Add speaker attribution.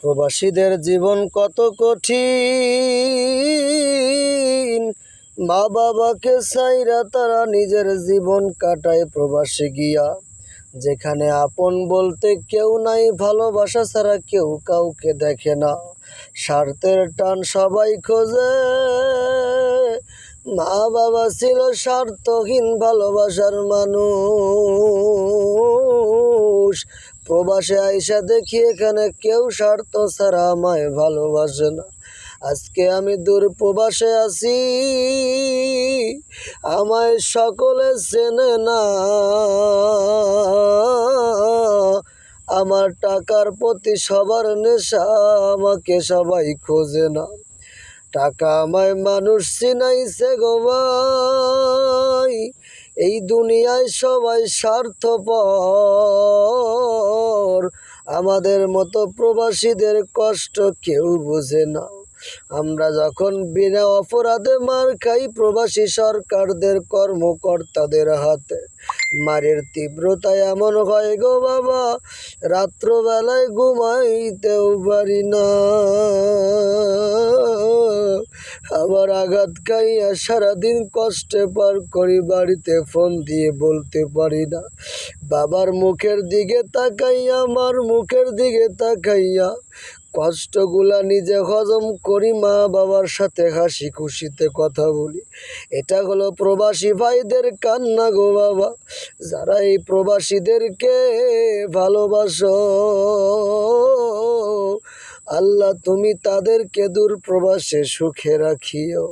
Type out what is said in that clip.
Speaker 1: প্রবাসীদের জীবন কত কঠিন, মা বাবাকে ছাইরা তারা নিজের জীবন কাটায় প্রবাসে গিয়া। যেখানে আপন বলতে কেউ নাই, ভালোবাসা ছাড়া কেউ কাউকে দেখে না। স্বার্থের টান সবাই খোঁজে, মা বাবা ছিল স্বার্থহীন ভালোবাসার মানুষ। প্রবাসে আইসা দেখি এখানে কেউ স্বার্থ ছাড়া আমায় ভালোবাসে না। আজকে আমি দূর প্রবাসে আছি, আমায় সকলে চেনে না। আমার টাকার প্রতি সবার নেশা, আমাকে সবাই খোঁজে না। টাকা আমায় মানুষ চিনাইছে গো ভাই, এই দুনিয়ায় সবাই স্বার্থপর। আমাদের মতো প্রবাসীদের কষ্ট কেউ বোঝে না। আমরা যখন বিনা অপরাধে মার খাই প্রবাসী সরকারদের কর্মকর্তাদের হাতে, মারের তীব্রতা এমন হয় গো বাবা, রাত্রবেলায় ঘুমাইতেও পারি না। আবার আঘাত খাইয়া সারাদিন কষ্টে পার করি, বাড়িতে ফোন দিয়ে বলতে পারি না। বাবার মুখের দিকে তাকাইয়া, মার মুখের দিকে তাকাইয়া কষ্টগুলা নিজে হজম করি, মা বাবার সাথে হাসি খুশিতে কথা বলি। এটা হলো প্রবাসী ভাইদের কান্না গো বাবা। যারা এই প্রবাসীদেরকে ভালোবাসো, আল্লাহ তুমি তাদেরকে দূর প্রবাসে সুখে রাখিও।